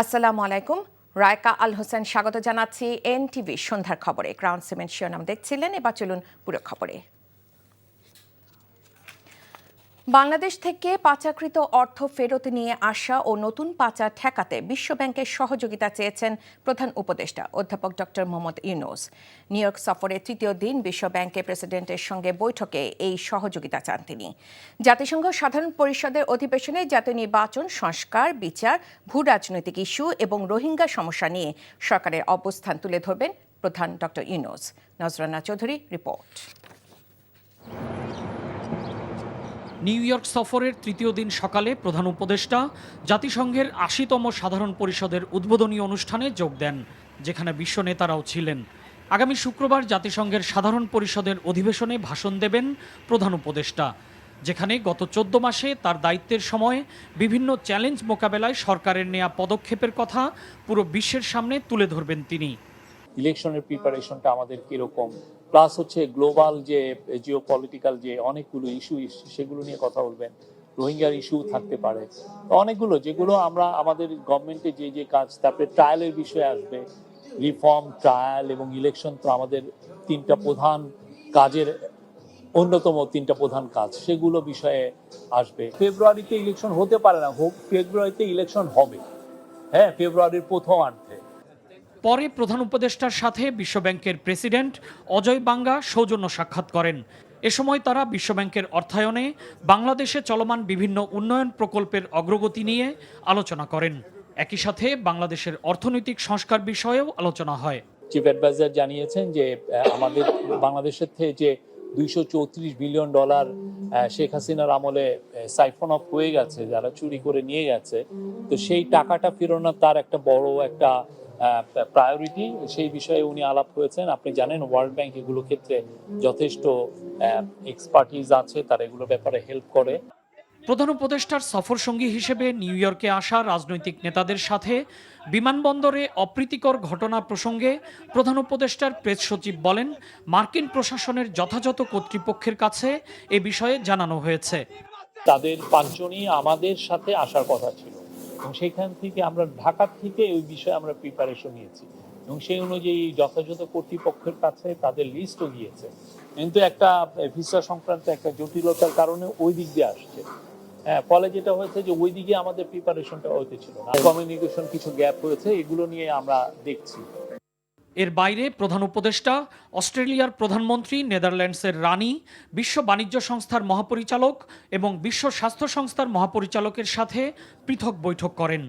আসসালামু আলাইকুম। রায়কা আল হোসেন স্বাগত জানাচ্ছি এনটিভি সন্ধ্যার খবরে। ক্রাউন সিমেন্ট শিরোনাম দেখছিলেন, এবার চলুন পুরো খবরে। বাংলাদেশ থেকে পাচারকৃত অর্থ ফেরত নিয়ে আসা ও নতুন পাচার ঠেকাতে বিশ্বব্যাংকের সহযোগিতা চেয়েছেন প্রধান উপদেষ্টা অধ্যাপক ডক্টর মোহাম্মদ ইউনূস। নিউ ইয়র্ক সফরের তৃতীয় দিন বিশ্বব্যাংকের প্রেসিডেন্টের সঙ্গে বৈঠকে এই সহযোগিতা চান তিনি। জাতিসংঘ সাধারণ পরিষদের অধিবেশনে জাতীয় নির্বাচন, সংস্কার, বিচার, ভূ রাজনৈতিক ইস্যু এবং রোহিঙ্গা সমস্যা নিয়ে সরকারের অবস্থান তুলে ধরবেন প্রধান doctor Yunus. Nazrana Chowdhury report. New ইয়র্ক সফরের তৃতীয় দিন সকালে প্রধান উপদেষ্টা জাতিসংঘের ৮০তম সাধারণ পরিষদের উদ্বোধনী অনুষ্ঠানে যোগ দেন, যেখানে বিশ্ব নেতারাও ছিলেন। আগামী শুক্রবার জাতিসংঘের সাধারণ পরিষদের অধিবেশনে ভাষণ দেবেন প্রধান উপদেষ্টা, যেখানে গত ১৪ মাসে তার দায়িত্বের সময় বিভিন্ন চ্যালেঞ্জ মোকাবেলায় সরকারের নেয়া পদক্ষেপের কথা পুরো বিশ্বের সামনে তুলে ধরবেন তিনি। ইলেকশনের প্রিপারেশনটা আমাদের কিরকম, প্লাস হচ্ছে গ্লোবাল যে জিওপলিটিক্যাল যে অনেকগুলো ইস্যু সেগুলো নিয়ে কথা বলবেন। রোহিঙ্গার ইস্যু থাকতে পারে, অনেকগুলো যেগুলো আমরা আমাদের গভর্নমেন্টে যে কাজ, তারপরে ট্রায়ালের বিষয়ে আসবে, রিফর্ম, ট্রায়াল এবং ইলেকশন তো আমাদের তিনটা প্রধান কাজের অন্যতম তিনটা প্রধান কাজ, সেগুলো বিষয়ে আসবে। ফেব্রুয়ারিতে ইলেকশন হতে পারে না, ফেব্রুয়ারিতে ইলেকশন হবে, হ্যাঁ, ফেব্রুয়ারির প্রথমার্ধে। পরে প্রধান উপদেষ্টার সাথে বিশ্বব্যাংকের প্রেসিডেন্ট অজয় বাঙ্গা সৌজন্য সাক্ষাৎ করেন। এ সময় তারা বিশ্বব্যাংকের অর্থায়নে বাংলাদেশে চলমান বিভিন্ন উন্নয়ন প্রকল্পের অগ্রগতি নিয়ে আলোচনা করেন। একই সাথে বাংলাদেশের অর্থনৈতিক সংস্কার বিষয়েও আলোচনা হয়। চিফ অ্যাডভাইজার জানিয়েছেন যে আমাদের বাংলাদেশের থেকে যে $234 বিলিয়ন শেখ হাসিনার আমলে সাইফন অফ হয়ে গেছে, যারা চুরি করে নিয়ে গেছে, তো সেই টাকাটা ফেরানো তার একটা বড় একটা প্রায়োরিটি। সেই বিষয়ে উনি আলাপ হয়েছেন। আপনি জানেন ওয়ার্ল্ড ব্যাংক এগুলো ক্ষেত্রে যথেষ্ট এক্সপার্টিজ আছে, তারা এগুলো ব্যাপারে হেল্প করে। প্রধান উপদেষ্টার সফর সঙ্গী হিসেবে নিউ ইয়র্কে আসা রাজনৈতিক নেতাদের সাথে বিমানবন্দরে অপ্রীতিকর ঘটনা প্রসঙ্গে প্রধান উপদেষ্টার প্রেস সচিব বলেন, মার্কিন প্রশাসনের যথাযথ কর্তৃপক্ষের কাছে এ বিষয়ে জানানো হয়েছে। তাদের 5 জনই আমাদের সাথে আসার কথা ছিল এবং সেখান থেকে আমরা ঢাকা থেকে ওই বিষয়ে আমরা প্রিপারেশন নিয়েছি এবং সেই অনুযায়ী যথাযথ কর্তৃপক্ষের কাছে তাদের লিস্টও গিয়েছে, কিন্তু একটা ভিসা সংক্রান্ত একটা জটিলতার কারণে ওই দিক দিয়ে আসছে। হ্যাঁ, ফলে যেটা হয়েছে যে ওই দিকে আমাদের প্রিপারেশনটা হতে ছিল না, কমিউনিকেশন কিছু গ্যাপ হয়েছে, এগুলো নিয়ে আমরা দেখছি। এর বাইরে প্রধান উপদেষ্টা অস্ট্রেলিয়ার প্রধানমন্ত্রী, নেদারল্যান্ডসের রানী, বিশ্ব বাণিজ্য সংস্থার মহাপরিচালক এবং বিশ্ব স্বাস্থ্য সংস্থার মহাপরিচালকের সাথে পৃথক বৈঠক করেন।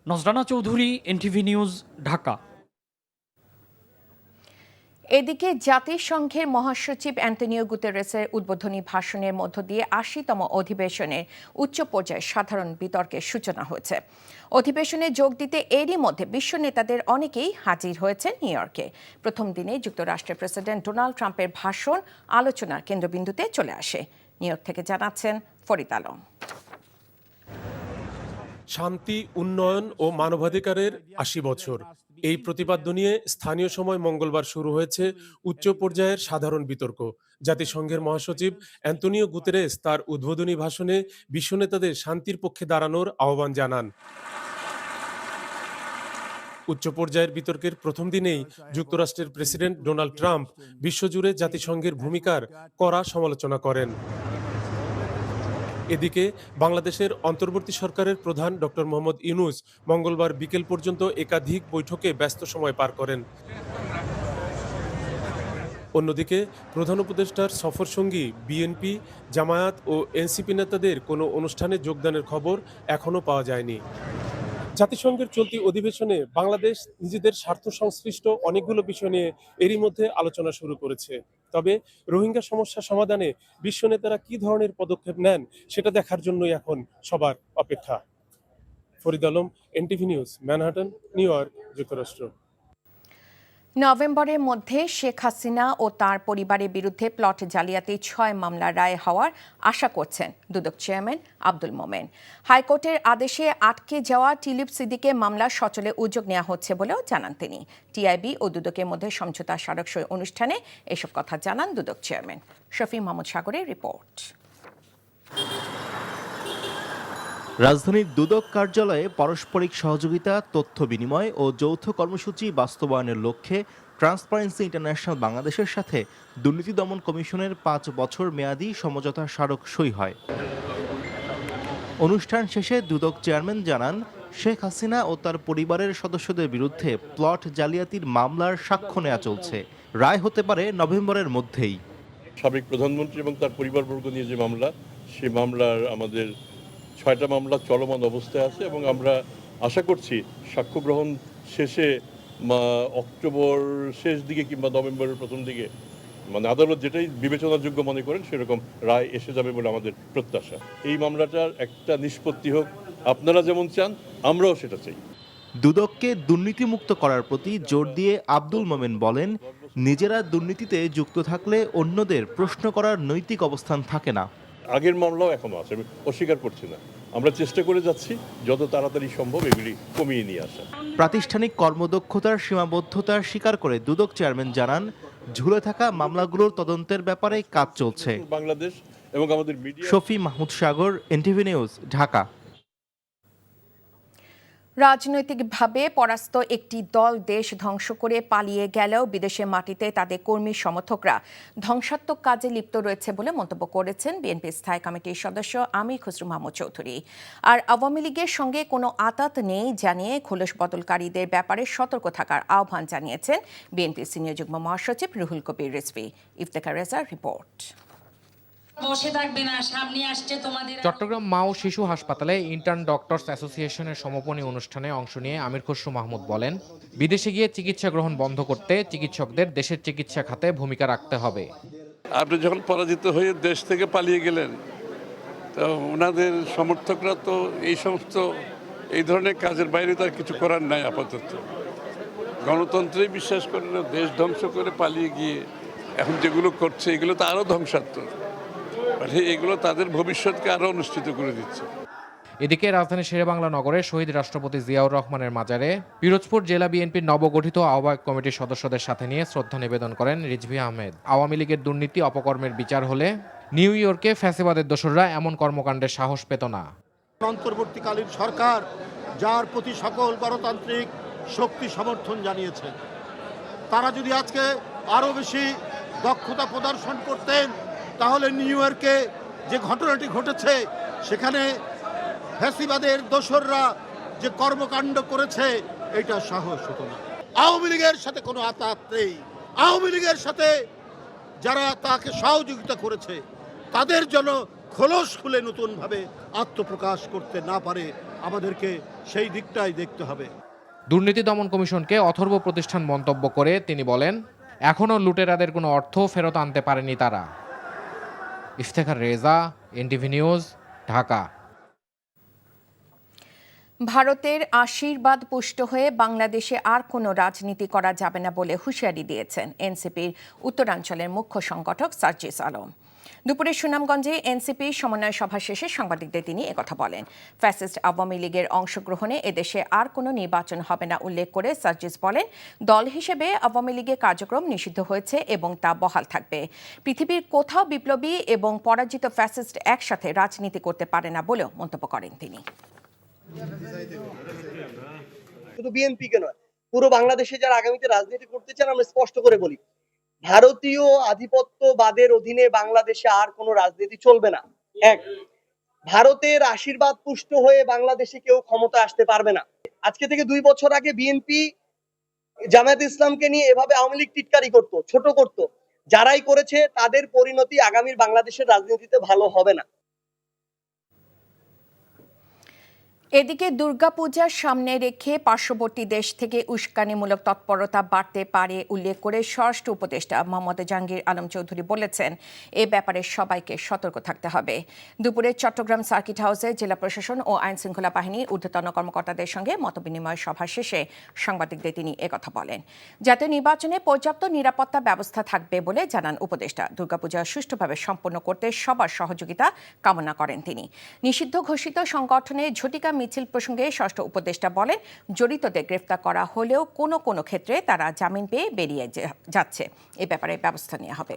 নজরানা চৌধুরী, এনটিভি নিউজ, ঢাকা। এদিকে জাতিসংঘের মহাসচিব অ্যান্টনিও গুতেরেসের উদ্বোধনী ভাষণের মধ্য দিয়ে ৮০তম অধিবেশনের উচ্চ পর্যায়ের সাধারণ বিতর্কের সূচনা হয়েছে। অধিবেশনে যোগ দিতে এরই মধ্যে বিশ্ব নেতাদের অনেকেই হাজির হয়েছেন নিউ ইয়র্কে। প্রথম দিনে যুক্তরাষ্ট্রের প্রেসিডেন্ট ডোনাল্ড ট্রাম্পের ভাষণ আলোচনার কেন্দ্রবিন্দুতে চলে আসে। নিউ ইয়র্ক থেকে জানাচ্ছেন ফরিদ আলম। শান্তি, উন্নয়ন ও মানবাধিকারের ৮০ বছর, এই প্রতিপাদ্য নিয়ে স্থানীয় সময় মঙ্গলবার শুরু হয়েছে উচ্চ পর্যায়ের সাধারণ বিতর্ক। জাতিসংঘের মহাসচিব অ্যান্টনিও গুতেরেস তার উদ্বোধনী ভাষণে বিশ্ব নেতাদের শান্তির পক্ষে দাঁড়ানোর আহ্বান জানান। উচ্চ পর্যায়ের বিতর্কের প্রথম দিনেই যুক্তরাষ্ট্রের প্রেসিডেন্ট ডোনাল্ড ট্রাম্প বিশ্বজুড়ে জাতিসংঘের ভূমিকার কড়া সমালোচনা করেন। এদিকে বাংলাদেশের অন্তর্বর্তী সরকারের প্রধান ডক্টর মোহাম্মদ ইউনূস মঙ্গলবার বিকেল পর্যন্ত একাধিক বৈঠকে ব্যস্ত সময় পার করেন। অন্যদিকে প্রধান উপদেষ্টার সফরসঙ্গী বিএনপি, জামায়াত ও এনসিপি নেতাদের কোনো অনুষ্ঠানে যোগদানের খবর এখনও পাওয়া যায়নি। জাতিসংঘের চলতি অধিবেশনে বাংলাদেশ নিজেদের স্বার্থ সংশ্লিষ্ট অনেকগুলো বিষয় নিয়ে এরই মধ্যে আলোচনা শুরু করেছে। তবে রোহিঙ্গা সমস্যা সমাধানে বিশ্ব নেতারা কি ধরনের পদক্ষেপ নেন সেটা দেখার জন্যই এখন সবার অপেক্ষা। Farid Alam, NTV news, Manhattan, new York, যুক্তরাষ্ট্র। নভেম্বরের মধ্যে শেখ হাসিনা ও তার পরিবারের বিরুদ্ধে প্লট জালিয়াতি ৬ মামলার রায় হওয়ার আশা করছেন দুদক চেয়ারম্যান আব্দুল মোমেন। হাইকোর্টের আদেশে আটকে যাওয়া টিলিপ সিদ্দিকের মামলা সচলে উদ্যোগ নেওয়া হচ্ছে বলেও জানান তিনি। টিআইবি ও দুদকের মধ্যে সমঝোতা স্মারক সই অনুষ্ঠানে এসব কথা জানান দুদক চেয়ারম্যান। শফি মাহমুদ সাগরের রিপোর্ট। রাজধানীর দুদক কার্যালয়ে পারস্পরিক সহযোগিতা, তথ্য বিনিময় ও যৌথ কর্মসূচি বাস্তবায়নের লক্ষ্যে ট্রান্সপারেন্সি ইন্টারন্যাশনাল বাংলাদেশের সাথে দুর্নীতি দমন কমিশনের ৫ বছর মেয়াদী সমঝোতা স্মারক সই হয়। অনুষ্ঠান শেষে দুদক চেয়ারম্যান জানান, শেখ হাসিনা ও তার পরিবারের সদস্যদের বিরুদ্ধে প্লট জালিয়াতির মামলার সাক্ষ্য নেওয়া চলছে। রায় হতে পারে নভেম্বরের মধ্যেই। সাবেক প্রধানমন্ত্রী এবং তার পরিবারবর্গ নিয়ে যে মামলা, সেই মামলার আমাদের ৬টা মামলা চলমান অবস্থায় আছে এবং আমরা আশা করছি সাক্ষ্য গ্রহণ শেষে অক্টোবর শেষ দিকে কিংবা নভেম্বরের প্রথম দিকে আদালত যেটাই বিবেচনাযোগ্য মনে করেন সেরকম রায় এসে যাবে বলে আমাদের প্রত্যাশা। এই মামলাটার একটা নিষ্পত্তি হোক, আপনারা যেমন চান আমরাও সেটা চাই। দুদককে দুর্নীতিমুক্ত করার প্রতি জোর দিয়ে আব্দুল মোমেন বলেন, নিজেরা দুর্নীতিতে যুক্ত থাকলে অন্যদের প্রশ্ন করার নৈতিক অবস্থান থাকে না। আগের মামলাও এখনো আছে, আমি অস্বীকার করছি না। আমরা চেষ্টা করে যাচ্ছি যত তাড়াতাড়ি সম্ভব এগুলি কমিয়ে নিয়ে আসা। প্রাতিষ্ঠানিক কর্মদক্ষতার সীমাবদ্ধতার স্বীকার করে দুদক চেয়ারম্যান জানান, ঝুলে থাকা মামলাগুলোর তদন্তের ব্যাপারে কাজ চলছে। বাংলাদেশ এবং আমাদের মিডিয়া। শফি মাহমুদ সাগর, এনটিভি নিউজ, ঢাকা। রাজনৈতিকভাবে পরাস্ত একটি দল দেশ ধ্বংস করে পালিয়ে গেলেও বিদেশের মাটিতে তাদের কর্মী সমর্থকরা ধ্বংসাত্মক কাজে লিপ্ত রয়েছে বলে মন্তব্য করেছেন বিএনপি স্থায়ী কমিটির সদস্য আমির খসরু মাহমুদ চৌধুরী। আর আওয়ামী লীগের সঙ্গে কোনো আঁতাত নেই জানিয়ে খোলস বদলকারীদের ব্যাপারে সতর্ক থাকার আহ্বান জানিয়েছেন বিএনপি সিনিয়র যুগ্ম মহাসচিব রুহুল কবির রিজভী। ইফতেখার রেজার রিপোর্ট। চট্টগ্রাম মা ও শিশু হাসপাতালে ইন্টার্ন ডক্টরস অ্যাসোসিয়েশনের সমাপনী অনুষ্ঠানে অংশ নিয়ে আমির খসরু মাহমুদ বলেন, বিদেশে গিয়ে চিকিৎসা গ্রহণ বন্ধ করতে চিকিৎসকদের দেশের চিকিৎসা খাতে ভূমিকা রাখতে হবে। আপনি যখন পরাজিত হয়ে দেশ থেকে পালিয়ে গেলেন, তো ওনাদের সমর্থকরা তো এই ধরনের কাজের বাইরে তার কিছু করার নাই। আপাতত গণতন্ত্রেই বিশ্বাস করে না, দেশ ধ্বংস করে পালিয়ে গিয়ে এখন যেগুলো করছে এগুলো তো আরও ধ্বংসাত্মক। এগুলো তাদের ভবিষ্যৎকে আরো অনুষ্ঠিত করে দিচ্ছে। এদিকে রাজধানীর শেরেবাংলা নগরে শহীদ রাষ্ট্রপতি জিয়াউর রহমানের মাজারে পিরোজপুর জেলা বিএনপির নবগঠিত আহ্বায়ক কমিটির সদস্যদের সাথে নিয়ে শ্রদ্ধা নিবেদন করেন রিজভী আহমেদ। আওয়ামী লীগের দুর্নীতি অপকর্মের বিচার হলে নিউ ইয়র্কে ফ্যাসিবাদের দোসররা এমন কর্মকাণ্ডের সাহস পেত না। অন্তর্বর্তীকালীন সরকার যার প্রতি সকল গণতান্ত্রিক শক্তি সমর্থন জানিয়েছে, তারা যদি আজকে আরো বেশি দক্ষতা প্রদর্শন করতেন, তাহলে নিউ ইয়র্কে যে ঘটনাটি ঘটেছে সেখানে ফ্যাসিবাদের দোসররা যে কর্মকাণ্ড করেছে এটা সাহস হতো না। আওয়ামী লীগের সাথে কোনো আতাত নেই। আওয়ামী লীগের সাথে যারা তাকে সহযোগিতা করেছে তাদের জন্য খোলস খুলে নতুনভাবে আত্মপ্রকাশ করতে না পারে, আমাদেরকে সেই দিকটাই দেখতে হবে। দুর্নীতি দমন কমিশনকে অথর্ব প্রতিষ্ঠান মন্তব্য করে তিনি বলেন, এখনও লুটেরাদের কোনো অর্থ ফেরত আনতে পারেনি তারা। Iftekhar Reza, NTV news, Dhaka. ভারতের আশীর্বাদ পুষ্ট হয়ে বাংলাদেশে আর কোনো রাজনীতি করা যাবে না বলে হুঁশিয়ারি দিয়েছেন এনসিপির উত্তরাঞ্চলের মুখ্য সংগঠক সার্জিস আলম। দুপুরে সুনামগঞ্জে এনসিপির সমন্বয় সভা শেষে সাংবাদিকদের তিনি একথা বলেন। ফ্যাসিস্ট আওয়ামী লীগের অংশগ্রহণে এদেশে আর কোনো নির্বাচন হবে না উল্লেখ করে সার্জিস বলেন, দল হিসেবে আওয়ামী লীগের কার্যক্রম নিষিদ্ধ হয়েছে এবং তা বহাল থাকবে। পৃথিবীর কোথাও বিপ্লবী এবং পরাজিত ফ্যাসিস্ট একসাথে রাজনীতি করতে পারে না বলেও মন্তব্য করেন তিনি। শুধু বিএনপিকে নয়, পুরো বাংলাদেশে যারা আগামীতে রাজনীতি করতে চান, আমরা স্পষ্ট করে বলি, ভারতীয় আধিপত্যবাদের অধীনে বাংলাদেশে আর কোনো রাজনীতি চলবে না। এক, ভারতের আশীর্বাদ পুষ্ট হয়ে বাংলাদেশে কেউ ক্ষমতা আসতে পারবে না। আজকে থেকে 2 বছর আগে বিএনপি জামায়াত ইসলামকে নিয়ে এভাবে আওয়ামী লীগ টিটকারি করতো, ছোট করতো। যারাই করেছে তাদের পরিণতি আগামীর বাংলাদেশের রাজনীতিতে ভালো হবে না। এদিকে দুর্গাপূজার সামনে রেখে পার্শ্ববর্তী দেশ থেকে উস্কানিমূলক তৎপরতা বাড়তে পারে উল্লেখ করে স্বরাষ্ট্র উপদেষ্টা মোহাম্মদ জাহাঙ্গীর আলম চৌধুরী বলেছেন, এ ব্যাপারে সবাইকে সতর্ক থাকতে হবে। দুপুরে চট্টগ্রাম সার্কিট হাউসে জেলা প্রশাসন ও আইন শৃঙ্খলা বাহিনীর ঊর্ধ্বতন কর্মকর্তাদের সঙ্গে মতবিনিময় সভা শেষে সাংবাদিকদের তিনি একথা বলেন। জাতীয় নির্বাচনে পর্যাপ্ত নিরাপত্তা ব্যবস্থা থাকবে বলে জানান উপদেষ্টা। দুর্গাপূজা সুষ্ঠুভাবে সম্পন্ন করতে সবার সহযোগিতা কামনা করেন তিনি। নিষিদ্ধ ঘোষিত সংগঠনে ঝটিকা মিছিল প্রসঙ্গে ষষ্ঠ উপদেষ্টা বলেন, জড়িতদের গ্রেফতার করা হলেও কোনো কোনো ক্ষেত্রে তারা জামিন পেয়ে বেরিয়ে যাচ্ছে, এ ব্যাপারে ব্যবস্থা নেওয়া হবে।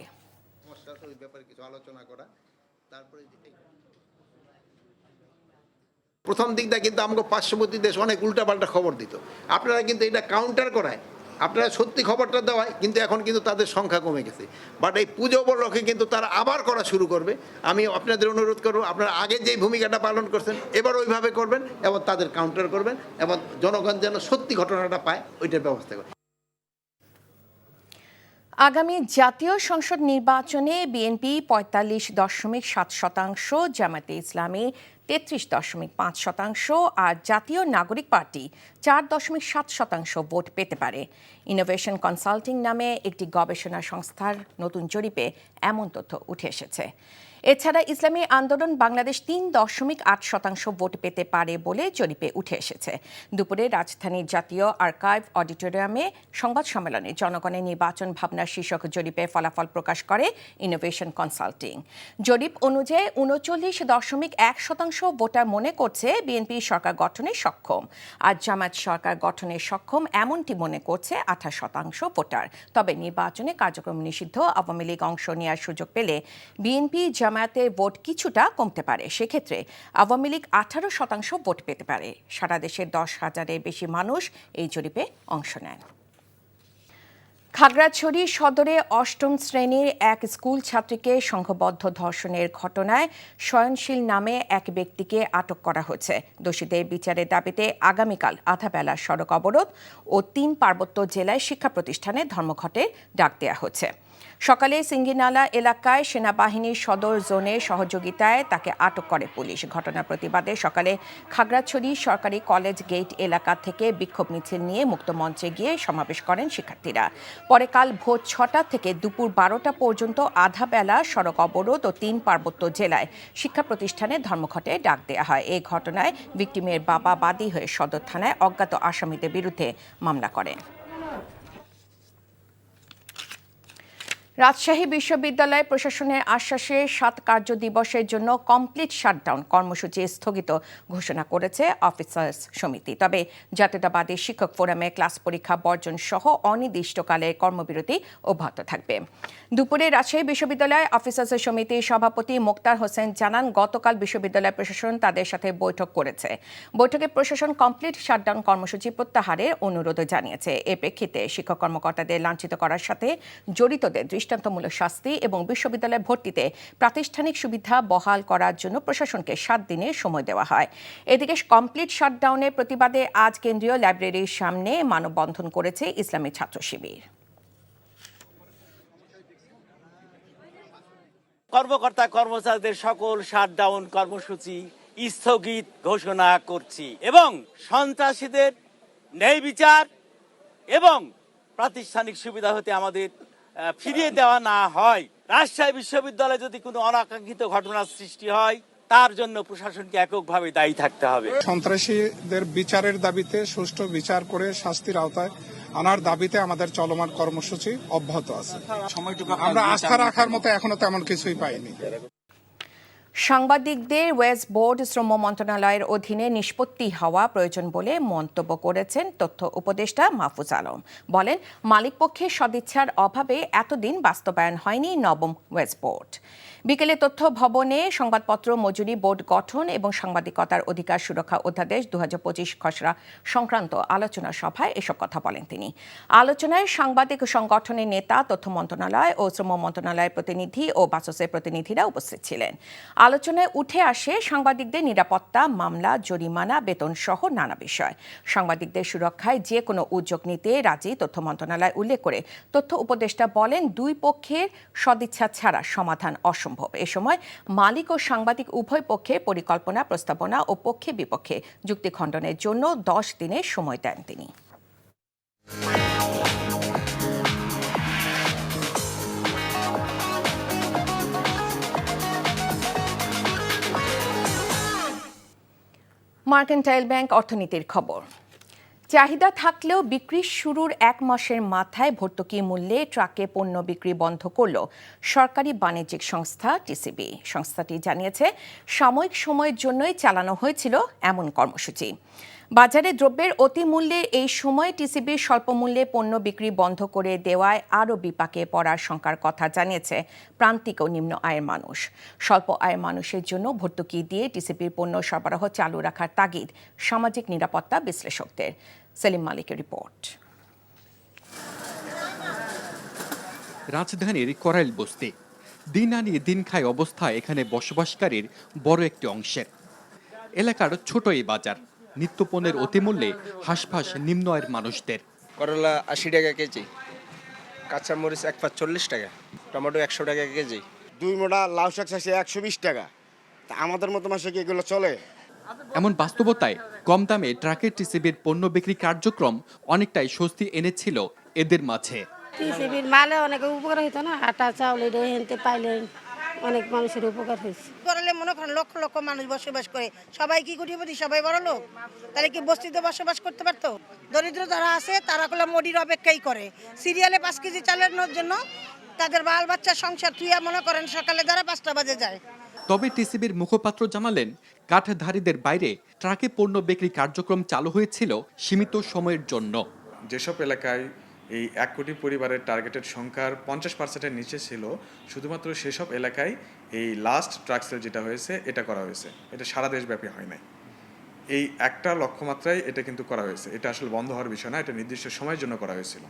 প্রথম দিকটা কিন্তু আমাকে পার্শ্ববর্তী দেশ অনেক উল্টাপাল্টা খবর দিত, আপনারা কিন্তু এটা কাউন্টার করায়, আপনারা সত্যি খবরটা দেওয়ায় কিন্তু এখন কিন্তু তাদের সংখ্যা কমে গেছে। বাট এই পুজো উপলক্ষে কিন্তু তারা আবার করা শুরু করবে। আমি আপনাদের অনুরোধ করবো, আপনারা আগে যেই ভূমিকাটা পালন করছেন এবার ওইভাবে করবেন এবং তাদের কাউন্টার করবেন এবং জনগণ যেন সত্যি ঘটনাটা পায় ওইটার ব্যবস্থা করবেন। আগামী জাতীয় সংসদ নির্বাচনে বিএনপি ৪৫.৭%, জামায়াতে ইসলামী ৩৩.৫% আর জাতীয় নাগরিক পার্টি ৪.৭% ভোট পেতে পারে। ইনোভেশন কনসাল্টিং নামে একটি গবেষণা সংস্থার নতুন জরিপে এমন তথ্য উঠে এসেছে। এছাড়া ইসলামী আন্দোলন বাংলাদেশ ৩.৮% ভোট পেতে পারে বলে জরিপে উঠে এসেছে। দুপুরে রাজধানীর জাতীয় আর্কাইভ অডিটোরিয়ামে সংবাদ সম্মেলনে জনগণের নির্বাচন ভাবনা শীর্ষক জরিপে ফলাফল প্রকাশ করে ইনোভেশন কনসাল্টিং। জরিপ অনুযায়ী ৩৯.১% ভোটার মনে করছে বিএনপি সরকার গঠনে সক্ষম, আর জামায়াত সরকার গঠনে সক্ষম এমনটি মনে করছে ২৮% ভোটার। তবে নির্বাচনে কার্যক্রম নিষিদ্ধ আওয়ামী লীগ অংশ নেওয়ার সুযোগ পেলে বিএনপি জামায়াতের ভোট কিছুটা কমতে পারে। সেক্ষেত্রে আওয়ামী লীগ 18% ভোট পেতে পারে। সারা দেশে 10,000-এর বেশি মানুষ এই জরিপে অংশ নেন। খাগড়াছড়ি সদরে ৮ম শ্রেণীর এক স্কুল ছাত্রীকে সংঘবদ্ধ ধর্ষণের ঘটনায় সয়নশীল নামে এক ব্যক্তিকে আটক করা হয়েছে। দোষীদের বিচারের দাবিতে আগামীকাল আধাবেলা সড়ক অবরোধ ও ৩ পার্বত্য জেলায় শিক্ষা প্রতিষ্ঠানে ধর্মঘটের ডাক দেওয়া হয়েছে। সকালে সিঙ্গিনালা এলাকায় সেনাবাহিনীর সদর জোনের সহযোগিতায় তাকে আটক করে পুলিশ। ঘটনার প্রতিবাদে সকালে খাগড়াছড়ি সরকারি কলেজ গেট এলাকা থেকে বিক্ষোভ মিছিল নিয়ে মুক্তমঞ্চে গিয়ে সমাবেশ করেন শিক্ষার্থীরা। পরে কাল ভোর ৬টা থেকে দুপুর ১২টা পর্যন্ত আধাবেলা সড়ক অবরোধ ও ৩ পার্বত্য জেলায় শিক্ষা প্রতিষ্ঠানে ধর্মঘটে ডাক দেওয়া হয়। এই ঘটনায় ভিকটিমের বাবা বাদী হয়ে সদর থানায় অজ্ঞাত আসামিদের বিরুদ্ধে মামলা করেন। রাজশাহী বিশ্ববিদ্যালয় প্রশাসনের আশ্বাসে ৭ কার্য দিবসের জন্য কমপ্লিট শাটডাউন কর্মসূচি স্থগিত ঘোষণা করেছে অফিসার্স সমিতি। তবে জাতীয়তাবাদী শিক্ষক ফোরামে ক্লাস পরীক্ষা বর্জন সহ অনির্দিষ্টকালের কর্মবিরতি অব্যাহত থাকবে। দুপুরে রাজশাহী বিশ্ববিদ্যালয় অফিসার্স সমিতির সভাপতি মোক্তার হোসেন জানান, গতকাল বিশ্ববিদ্যালয় প্রশাসন তাদের সাথে বৈঠক করেছে। বৈঠকে প্রশাসন কমপ্লিট শাটডাউন কর্মসূচি প্রত্যাহারের অনুরোধ জানিয়েছে। এ প্রেক্ষিতে শিক্ষক কর্মকর্তাদের লাঞ্ছিত করার সাথে জড়িতদের দৃষ্টান্তমূলক শাস্তি এবং বিশ্ববিদ্যালয় ভর্তিতে প্রাতিষ্ঠানিক সুবিধা বহাল করার জন্য প্রশাসনকে ৭ দিনের সময় দেওয়া হয়। এদিকে কমপ্লিট শাটডাউনের প্রতিবাদে আজ কেন্দ্রীয় লাইব্রেরির সামনে মানববন্ধন করেছে ইসলামী ছাত্র শিবির। কর্মকর্তা কর্মচারীদের সকল শাটডাউন কর্মসূচি স্থগিত ঘোষণা করছি এবং সন্ত্রাসীদের ন্যায় বিচার এবং প্রাতিষ্ঠানিক সুবিধা হতে আমাদের ফিরিয়ে দেওয়া না হয়, রাজশাহী বিশ্ববিদ্যালয়ে যদি কোনো অনাকাঙ্ক্ষিত ঘটনার সৃষ্টি হয় তার জন্য প্রশাসনকে এককভাবে দায়ী থাকতে হবে। সন্ত্রাসীদের বিচারের দাবিতে সুষ্ঠু বিচার করে শাস্তির আওতায় আনার দাবিতে আমাদের চলমান কর্মসূচি অব্যাহত আছে। আমরা আস্থা রাখার মতো এখনো তেমন কিছুই পাইনি। সাংবাদিকদের ওয়েস্ট বোর্ড শ্রম মন্ত্রণালয়ের অধীনে নিষ্পত্তি হওয়া প্রয়োজন বলে মন্তব্য করেছেন তথ্য উপদেষ্টা মাহফুজ আলম। বলেন, মালিকপক্ষের সদিচ্ছার অভাবে এতদিন বাস্তবায়ন হয়নি নবম ওয়েস্ট বোর্ড। বিকেলে তথ্য ভবনে সংবাদপত্র মজুরি বোর্ড গঠন এবং সাংবাদিকতার অধিকার সুরক্ষা অধ্যাদেশ ২০২৫ খসড়া সংক্রান্ত আলোচনা সভায় এসব কথা বলেন তিনি। আলোচনায় সাংবাদিক সংগঠনের নেতা, তথ্য মন্ত্রণালয় ও শ্রম মন্ত্রণালয়ের প্রতিনিধি ও বাসসের প্রতিনিধিরা উপস্থিত ছিলেন। আলোচনায় উঠে আসে সাংবাদিকদের নিরাপত্তা, মামলা, জরিমানা, বেতন সহ নানা বিষয়। সাংবাদিকদের সুরক্ষায় যে কোনো উদ্যোগ নিতে রাজি তথ্য মন্ত্রণালয় উল্লেখ করে তথ্য উপদেষ্টা বলেন, দুই পক্ষের সদিচ্ছা ছাড়া সমাধান অসম্ভব। এ সময় মালিক ও সাংবাদিক উভয় পক্ষে পরিকল্পনা, প্রস্তাবনা ও পক্ষে বিপক্ষে যুক্তি খণ্ডনের জন্য 10 দিনের সময় দেন তিনি। মার্কেন্টাইল ব্যাংক অর্থনীতির খবর। চাহিদা থাকলেও বিক্রি শুরুর 1 মাসের মাথায় ভর্তুকি মূল্যে ট্রাকে পণ্য বিক্রি বন্ধ করল সরকারি বাণিজ্যিক সংস্থা টিসিবি। সংস্থাটি জানিয়েছে, সাময়িক সময়ের জন্যই চালানো হয়েছিল এমন কর্মসূচি। বাজারে দ্রব্যের অতিমূল্যের এই সময় টিসিবির স্বল্পমূল্যে পণ্য বিক্রি বন্ধ করে দেওয়ায় আরও বিপাকে পড়ার শঙ্কার কথা জানিয়েছে প্রান্তিক ও নিম্ন আয়ের মানুষ। স্বল্প আয়ের মানুষের জন্য ভর্তুকি দিয়ে টিসিবির পণ্য সরবরাহ চালু রাখার তাগিদ সামাজিক নিরাপত্তা বিশ্লেষকদের। সেলিম মালিকের রিপোর্ট। রাজধানীর করাইল বস্তি দিন আনি দিন খায় অবস্থায় এখানে বসবাসকারীর বড় একটি অংশের। এলাকার ছোট এই বাজার নিত্যপণ্যের অতিমূল্যে হাঁসফাঁস নিম্ন আয়ের মানুষদের। করলা 80 টাকা কেজি, কাঁচামরিচ 1 পাঁচ 40 টাকা, টমেটো 100 টাকা কেজি, 2 মোটা লাউ শাক চাষে 120 টাকা। তা আমাদের মতো মাসে কি এগুলো চলে? এমন বাস্তবতায় কম দামে ট্রাকের টিসিবির পণ্য বিক্রি কার্যক্রম অনেকটাই স্বস্তি এনেছিল এদের মাঝে। টিসিবির মালে অনেক উপকার হইতো না, আটা চাউল হেনতে পাইলে অনেক মানুষের উপকার হয়েছে। করলে মনে করেন লক্ষ লক্ষ মানুষ বসবাস করে, সবাই কি কোটিপতি, সবাই বড় লোক, তাহলে কি বস্তিতে বসবাস করতে পারতো? দরিদ্র যারা আছে তারা কলা মোদির অপেক্ষাই করে সিরিয়ালে 5 কেজি চালের জন্য তাদের বাল বাচ্চা সংসার থুইয়া মনে করেন সকালে যারা 5টা বাজে যায়। তবে টিসিবির মুখপাত্র জানালেন কাঠধারীদের বাইরে ট্রাকে পণ্য বিক্রি কার্যক্রম চালু হয়েছিল সীমিত সময়ের জন্য। যেসব এলাকায় এই 1 কোটি পরিবারের টার্গেটেড সংখ্যার 50%-এর নিচে ছিল, শুধুমাত্র সেসব এলাকায় এই লাস্ট ট্রাক সেল যেটা হয়েছে এটা করা হয়েছে। এটা সারা দেশব্যাপী হয় নাই, এই একটা লক্ষ্যমাত্রায় এটা কিন্তু করা হয়েছে। এটা আসলে বন্ধ হওয়ার বিষয় না, এটা নির্দিষ্ট সময়ের জন্য করা হয়েছিল।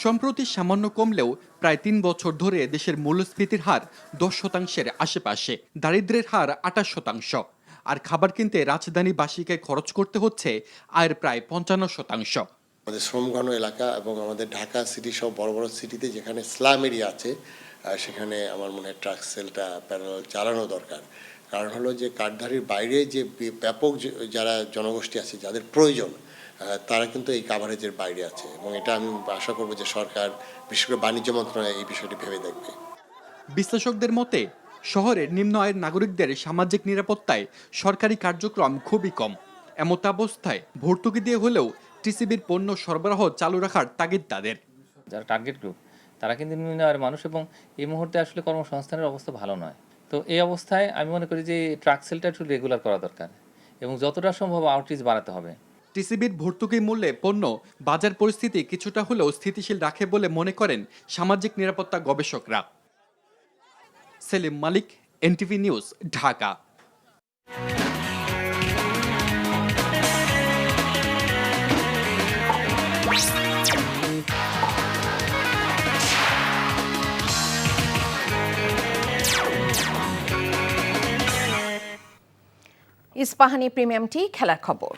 সম্প্রতি সামান্য কমলেও প্রায় 3 বছর ধরে দেশের মূল্যস্ফীতির হার 10% আশেপাশে, দারিদ্র্যের হার 28%, আর খাবার কিনতে রাজধানীবাসীকে খরচ করতে হচ্ছে আয়ের প্রায় 55%। আমাদের শ্রমঘন এলাকা এবং আমাদের ঢাকা সিটি সব বড় বড় সিটিতে যেখানে স্লাম এরিয়া আছে সেখানে আমার মনে হয় ট্রাক সেলটা প্যারালাল চালানো দরকার। কারণ হলো যে কাঠধারীর বাইরে যে ব্যাপক যারা জনগোষ্ঠী আছে যাদের প্রয়োজন, তারা কিন্তু এই কাভারেজের বাইরে আছে, এবং এটা আমি আশা করব যে সরকার বিশেষ করে বাণিজ্য মন্ত্রণালয় এই বিষয়টি ভেবে দেখবে। বিশ্লেষকদের মতে শহরের নিম্ন আয়ের নাগরিকদের সামাজিক নিরাপত্তায় সরকারি কার্যক্রম খুবই কম। এমতাবস্থায় ভর্তুকি দিয়ে হলেও টিসিবির পণ্য সরবরাহ চালু রাখার তাগিদ তাদের। যারা টার্গেট গ্রুপ তারা কিন্তু নিম্ন আয়ের মানুষ, এবং এই মুহূর্তে আসলে কর্মসংস্থানের অবস্থা ভালো নয়। তো এই অবস্থায় আমি মনে করি যে ট্রাক সেলটা একটু রেগুলার করা দরকার এবং যতটা সম্ভব আউটরিচ বাড়াতে হবে। টিসিবির ভর্তুকি মূল্যে পণ্য বাজার পরিস্থিতি কিছুটা হলেও স্থিতিশীল রাখে বলে মনে করেন সামাজিক নিরাপত্তা গবেষকরা। সেলিম মালিক, এনটিভি নিউজ, ঢাকা। ইস্পাহানি প্রিমিয়ামটি খেলার খবর।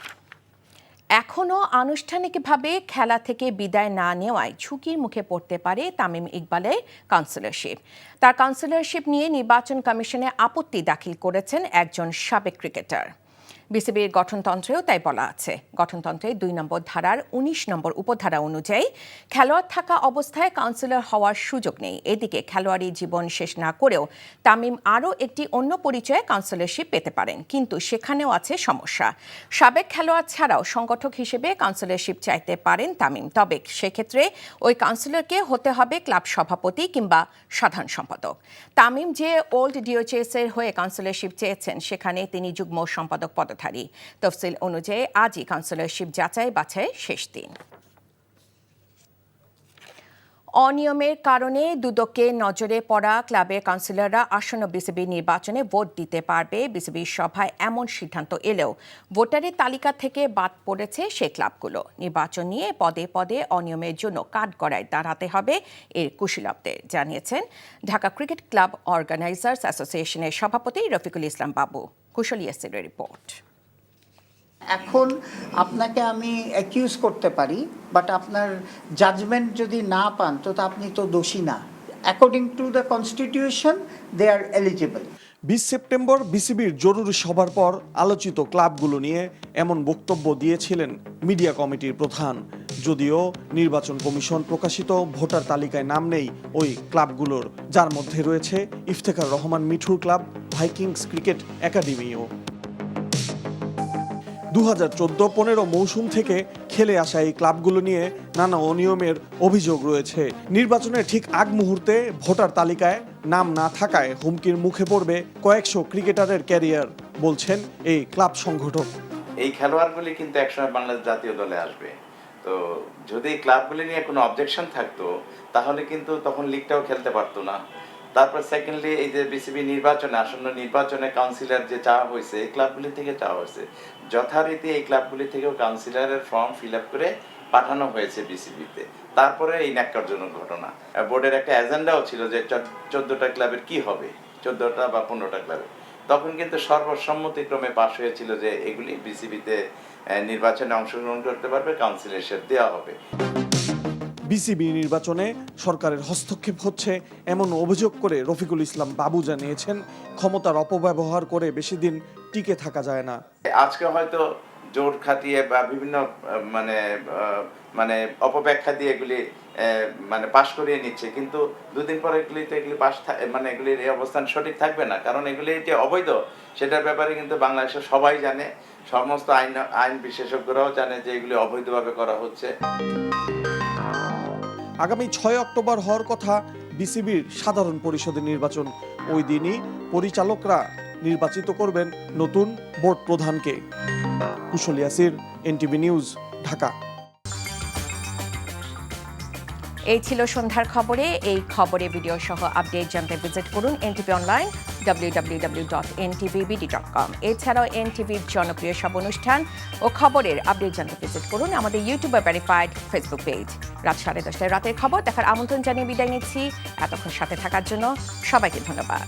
এখনও আনুষ্ঠানিকভাবে খেলা থেকে বিদায় না নেওয়ায় ঝুঁকির মুখে পড়তে পারে তামিম ইকবালের কাউন্সিলরশিপ। তার কাউন্সিলরশিপ নিয়ে নির্বাচন কমিশনে আপত্তি দাখিল করেছেন একজন সাবেক ক্রিকেটার। বিসিবির গঠনতন্ত্রেও তাই বলা আছে। গঠনতন্ত্রে 2 নম্বর ধারার 19 নম্বর উপধারা অনুযায়ী খেলোয়াড় থাকা অবস্থায় কাউন্সিলর হওয়ার সুযোগ নেই। এদিকে খেলোয়াড়ি জীবন শেষ না করেও তামিম আরও একটি অন্য পরিচয়ে কাউন্সিলরশিপ পেতে পারেন, কিন্তু সেখানেও আছে সমস্যা। সাবেক খেলোয়াড় ছাড়াও সংগঠক হিসেবে কাউন্সিলরশিপ চাইতে পারেন তামিম, তবে সেক্ষেত্রে ওই কাউন্সিলরকে হতে হবে ক্লাব সভাপতি কিংবা সাধারণ সম্পাদক। তামিম যে ওল্ড ডিওচেস এর হয়ে কাউন্সিলরশিপ চেয়েছেন সেখানে তিনি যুগ্ম সম্পাদক পদধারী। তফসিল অনুযায়ী আজই কাউন্সিলরশিপ যাচাই বাছাই শেষ দিন। অনিয়মের কারণে দুদকে নজরে পড়া ক্লাবের কাউন্সিলররা আসন্ন বিসিবি নির্বাচনে ভোট দিতে পারবে। বিসিবির সভায় এমন সিদ্ধান্ত এলেও ভোটারের তালিকা থেকে বাদ পড়েছে সেই ক্লাবগুলো। নির্বাচন নিয়ে পদে পদে অনিয়মের জন্য কাঠগড়ায় দাঁড়াতে হবে এর কুশীলবদের, জানিয়েছেন ঢাকা ক্রিকেট ক্লাব অর্গানাইজার্স অ্যাসোসিয়েশনের সভাপতি রফিকুল ইসলাম বাবু। কুশল ইয়াসিরের রিপোর্ট। এখন আপনাকে আমি অ্যাকিউজ করতে পারি, বাট আপনার জাজমেন্ট যদি না পান তো আপনি তো দোষী না। According to the constitution they are eligible. 20 September বিসিবির জরুরি সভার পর আলোচিত ক্লাবগুলো নিয়ে এমন বক্তব্য দিয়েছিলেন মিডিয়া কমিটির প্রধান। যদিও নির্বাচন কমিশন প্রকাশিত ভোটার তালিকায় নাম নেই ওই ক্লাবগুলোর, যার মধ্যে রয়েছে ইফতেখার রহমান মিঠুর ক্লাব, ভাইকিংস ক্রিকেট একাডেমিও। 2014-15 মৌসুম থেকে খেলে আসা এই ক্লাবগুলো নিয়ে নানা অনিয়মের অভিযোগ রয়েছে। নির্বাচনের ঠিক আগ মুহূর্তে ভোটার তালিকায় নাম না থাকায় হুমকির মুখে পড়বে কয়েকশো ক্রিকেটারের ক্যারিয়ার, বলছেন এই ক্লাব সংগঠক। এই খেলোয়াড়গুলি কিন্তু একসময় বাংলাদেশ জাতীয় দলে আসবে। তো যদি ক্লাবগুলি নিয়ে কোনো অবজেকশন থাকতো তাহলে কিন্তু তখন লিগটাও খেলতে পারতো না। তারপর সেকেন্ডলি এই যে বিসিবি নির্বাচনে, আসন্ন নির্বাচনে কাউন্সিলর যে চাওয়া হয়েছে এই ক্লাবগুলি থেকে চাওয়া হয়েছে, যথারীতি এই ক্লাবগুলি থেকেও কাউন্সিলরের ফর্ম ফিল আপ করে পাঠানো হয়েছে বিসিবিতে। তারপরে এই ন্যাক্কারজনক ঘটনা। বোর্ডের একটা এজেন্ডাও ছিল যে 14টা ক্লাবের কি হবে, 14টা বা 15টা ক্লাবের। তখন কিন্তু সর্বসম্মতিক্রমে পাশ হয়েছিল যে এগুলি বিসিবিতে নির্বাচনে অংশগ্রহণ করতে পারবে, কাউন্সিলরশিপ দেওয়া হবে। বিসিবি নির্বাচনে সরকারের হস্তক্ষেপ হচ্ছে এমন অভিযোগ করে রফিকুল ইসলাম বাবু জানিয়েছেন, ক্ষমতার অপব্যবহার করে বেশি দিন টিকে থাকা যায় না। আজকে হয়তো জোর খাটিয়ে বা বিভিন্ন মানে অপব্যাখ্যা দিয়ে এগুলি মানে পাশ করিয়ে নিচ্ছে, কিন্তু দুদিন পরে এগুলি পাশ মানে এগুলির এই অবস্থান সঠিক থাকবে না, কারণ এগুলি যে অবৈধ সেটার ব্যাপারে কিন্তু বাংলাদেশের সবাই জানে, সমস্ত আইন বিশেষজ্ঞরাও জানে যে এগুলি অবৈধভাবে করা হচ্ছে। আগামী 6 অক্টোবর হওয়ার কথা বিসিবির সাধারণ পরিষদের নির্বাচন। ওই দিনই পরিচালকরা নির্বাচিত করবেন নতুন বোর্ড প্রধানকে। কুশল ইয়াসির, এনটিভি নিউজ, ঢাকা। এই ছিল সন্ধ্যার খবরে। এই খবরে ভিডিও সহ আপডেট জানতে ভিজিট করুন এনটিভি অনলাইন www.ntvbd.com। এছাড়াও এনটিভির জনপ্রিয় সব অনুষ্ঠান ও খবরের আপডেট জানতে ভিজিট করুন আমাদের ইউটিউবে ভেরিফাইড ফেসবুক পেজ। রাত 10:30 রাতের খবর দেখার আমন্ত্রণ জানিয়ে বিদায় নিচ্ছি। এতক্ষণ সাথে থাকার জন্য সবাইকে ধন্যবাদ।